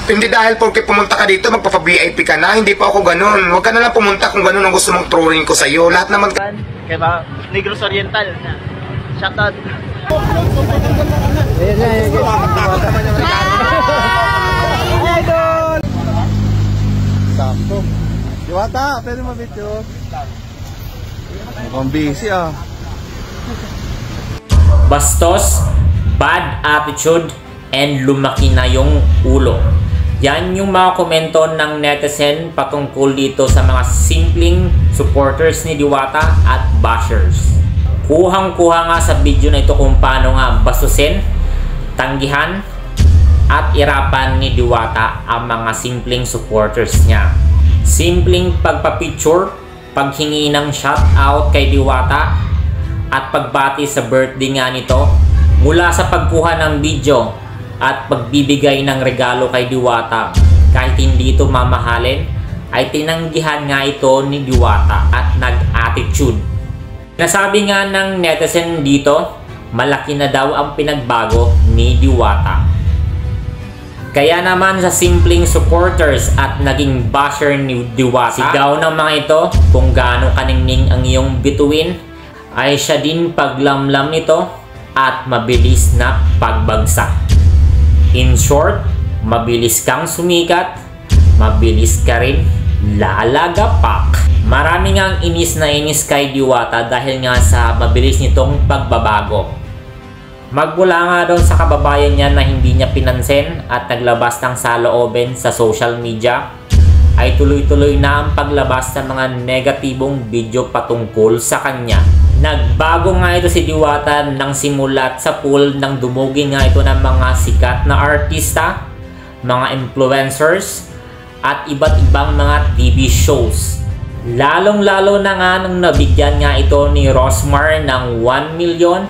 Hindi dahil porque pumunta ka dito, magpapa-VIP ka na. Hindi pa ako ganun. Huwag ka na lang pumunta kung ganun ang gusto mong turuin ko sa'yo. Lahat naman... Kaya ba, Negros Oriental. Shoutout. Sakto. Diwata, pwede mabityo. Mukhang busy ah. Bastos, bad attitude, and lumaki na yung ulo. Yan yung mga komento ng netizen patungkol dito sa mga simpleng supporters ni Diwata at bashers. Kuhang-kuha nga sa video na ito kung paano nga bastusin, tanggihan, at irapan ni Diwata ang mga simpleng supporters niya. Simpleng pagpapicture, paghingi ng shoutout kay Diwata, at pagbati sa birthday nga nito, mula sa pagkuha ng video at pagbibigay ng regalo kay Diwata. Kahit hindi ito mamahalin, ay tinanggihan nga ito ni Diwata at nag-attitude. Nasabi nga ng netizen dito, malaki na daw ang pinagbago ni Diwata. Kaya naman sa simpleng supporters at naging basher ni Diwata, sigaw ng mga ito kung gaano kaningning ang iyong bituin, ay siya din paglamlam nito at mabilis na pagbagsak. In short, mabilis kang sumikat, mabilis ka rin lalagapak. Marami ngang inis na inis kay Diwata dahil nga sa mabilis nitong pagbabago. Magmula nga daw sa kababayan niya na hindi niya pinansin at naglabas ng saloobin sa social media, ay tuloy-tuloy na ang paglabas ng mga negatibong video patungkol sa kanya. Nagbago nga ito si Diwata nang simulat sa pool ng dumugi nga ito ng mga sikat na artista, mga influencers, at iba't ibang mga TV shows. Lalong-lalo na nga nung nabigyan nga ito ni Rosmar ng 1 million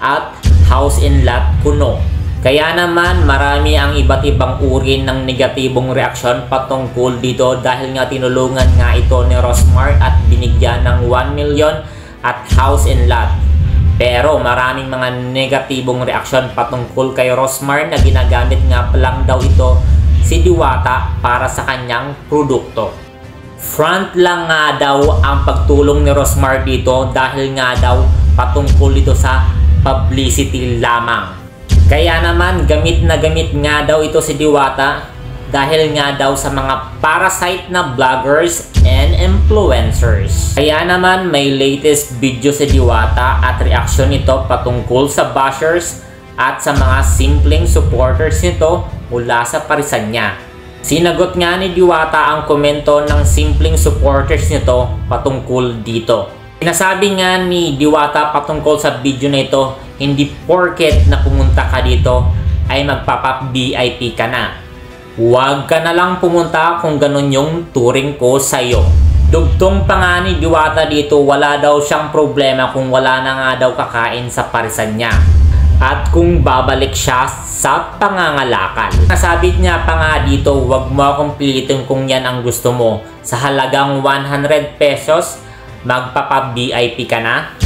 at house and lot kuno. Kaya naman marami ang iba't ibang uri ng negatibong reaksyon patungkol dito dahil nga tinulungan nga ito ni Rosmar at binigyan ng 1 million at house and lot. Pero maraming mga negatibong reaksyon patungkol kay Rosmar na ginagamit nga lang daw ito si Diwata para sa kanyang produkto. Front lang nga daw ang pagtulong ni Rosmar dito dahil nga daw patungkol ito sa publicity lamang. Kaya naman gamit na gamit nga daw ito si Diwata dahil nga daw sa mga parasite na vloggers and influencers. Kaya naman may latest video si Diwata at reaksyon nito patungkol sa bashers at sa mga simpleng supporters nito mula sa parisan niya. Sinagot nga ni Diwata ang komento ng simpleng supporters nito patungkol dito. Sinasabi nga ni Diwata patungkol sa video na ito, hindi porket na pumunta ka dito ay magpapa-VIP ka na. Huwag ka na lang pumunta kung ganun yung turing ko sa'yo. Dugtong pa nga ni Diwata dito, wala daw siyang problema kung wala na nga daw kakain sa parisan niya. At kung babalik siya sa pangangalakal. Nasabit niya pa nga dito, huwag mo akong pilitin kung yan ang gusto mo. Sa halagang 100 pesos, magpapa-VIP ka na.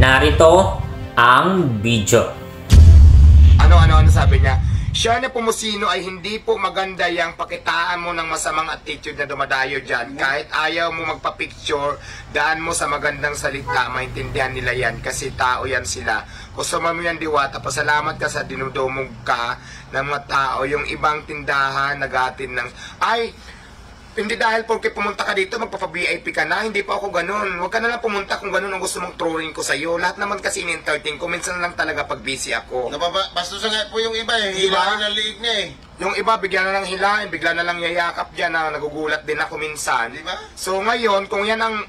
Narito ang video. Ano sabi niya? Siya na pumusino ay hindi po maganda yung pakitaan mo ng masamang attitude na dumadayo dyan. Kahit ayaw mo magpa-picture, daan mo sa magandang salita, maintindihan nila yan kasi tao yan sila. Kusama mo yan, Diwata, pasalamat ka sa dinudumog ka ng mga tao. Yung ibang tindahan, nagatin ng, ay, hindi dahil porque pumunta ka dito, magpapa-VIP ka na. Hindi pa ako ganun. Huwag ka na lang pumunta kung ganun ang gusto mong turuin ko sa'yo. Lahat naman kasi in-entertain ko. Minsan lang talaga pag busy ako. Bastos nga po yung iba eh. Diba? Hilahin ang liig niya eh. Yung iba, bigla na lang hilahin, bigla na lang yayakap dyan na nagugulat din ako minsan. Diba? So ngayon, kung yan ang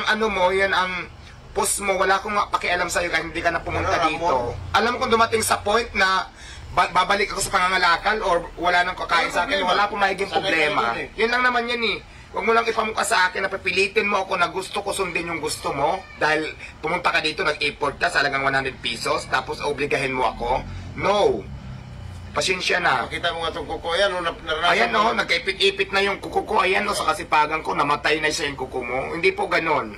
ano mo, yan ang post mo, wala akong pakialam sa'yo kahit hindi ka na pumunta dito. Alam mo kung dumating sa point na babalik ako sa pangangalakal or wala nang kakain sa akin, wala pong magiging problema. Yun lang naman yan eh. Huwag mo lang ipamukha sa akin na papilitin mo ako na gusto ko sundin yung gusto mo dahil pumunta ka dito, nag-import ka sa halagang 100 pesos tapos obligahin mo ako. No. Pasensya na. Nakita mo nga itong kuko yan. Ayan o, nagkaipit-ipit na yung kuko ko. Ayan o, sa kasipagan ko, namatay na siya yung kuko mo. Hindi po ganon.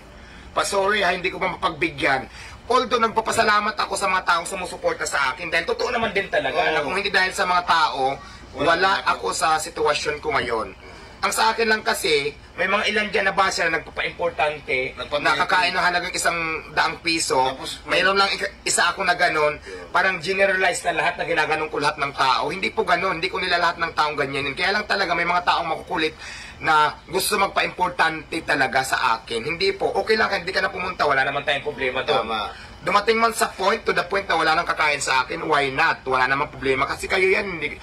Sorry ha, hindi ko pa mapagbigyan. Although nagpapasalamat ako sa mga taong sumusuporta sa akin dahil totoo naman din talaga na kung hindi dahil sa mga tao Wala ako sa sitwasyon ko ngayon. Ang sa akin lang kasi, may mga ilan dyan na basher na nagpapa-importante, nakakain ng halagang 100 piso, mayroon lang isa ako na ganon, parang generalize na lahat na ginaganong ko lahat ng tao. Hindi po ganon, hindi ko nila lahat ng taong ganyanin. Kaya lang talaga may mga taong makukulit na gusto magpa-importante talaga sa akin. Hindi po, okay lang, hindi ka na pumunta, wala naman tayong problema doon. Dumating man sa point, to the point na wala nang kakain sa akin, why not? Wala namang problema. Kasi kayo yan, hindi,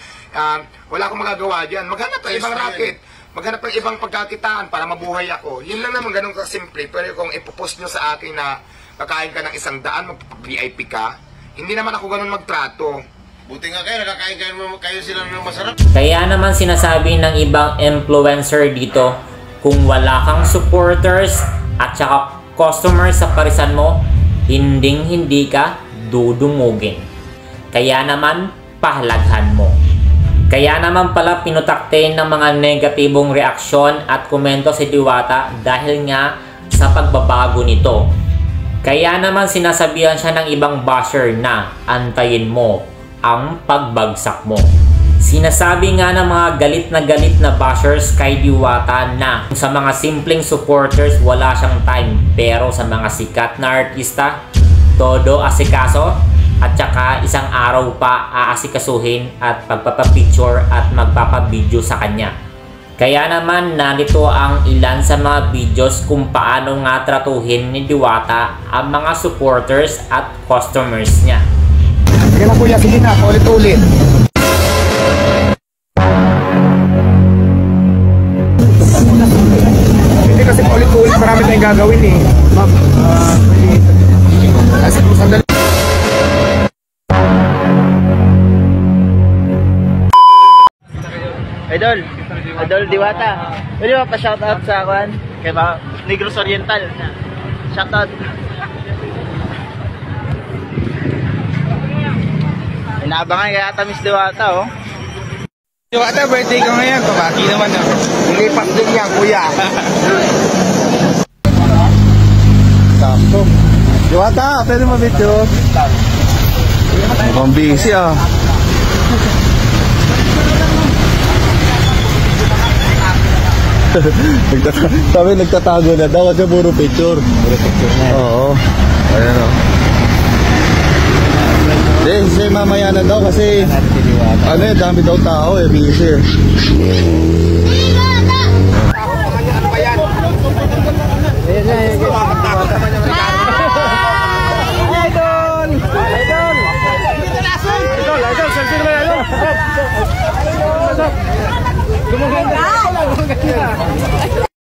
wala akong magagawa dyan. Maghanap ng ibang racket. Maghanap ng ibang pagkakitaan para mabuhay ako. Yun lang naman, ganun kasimple. Pero kung ipopost nyo sa akin na kakain ka ng 100, mag-VIP ka, hindi naman ako ganun magtrato. Buti nga kayo, nakakain kayo sila ng masarap. Kaya naman sinasabi ng ibang influencer dito, kung wala kang supporters at saka customers sa parisan mo, hindi ka dudumugin. Kaya naman, pahalaghan mo. Kaya naman pala pinutakte ng mga negatibong reaksyon at komento si Diwata dahil nga sa pagbabago nito. Kaya naman sinasabihan siya ng ibang basher na antayin mo ang pagbagsak mo. Sinasabi nga ng mga galit na bashers kay Diwata na sa mga simpleng supporters wala siyang time, pero sa mga sikat na artista, todo asikaso at saka isang araw pa aasikasuhin at pagpapapicture at magpapabideo sa kanya. Kaya naman narito ang ilan sa mga videos kung paano nga tratuhin ni Diwata ang mga supporters at customers niya. Sige na kuya, sige na, ulit-ulit. Hindi kasi ulit-ulit, marami tayong gagawin eh. Ma'am, kasi kung sandali. Idol Diwata. Pwede ba pa-shoutout sa akin? Kay Negros Oriental. Shoutout. Inaabangan kaya ata Miss Diwata, oh. Diwata, birthday ko ngayon. Pabati naman, oh. Ilipas din yan, kuya. Sakto. Diwata, pwede mo video. Mukhang busy, ah. Sabi nagtatago na daw kasi puro picture. Puro picture na. Oo. Ayan, oh. Hindi, mamaya na daw kasi ano eh, dami daw tao eh, busy eh. Idol, selfie naman, idol.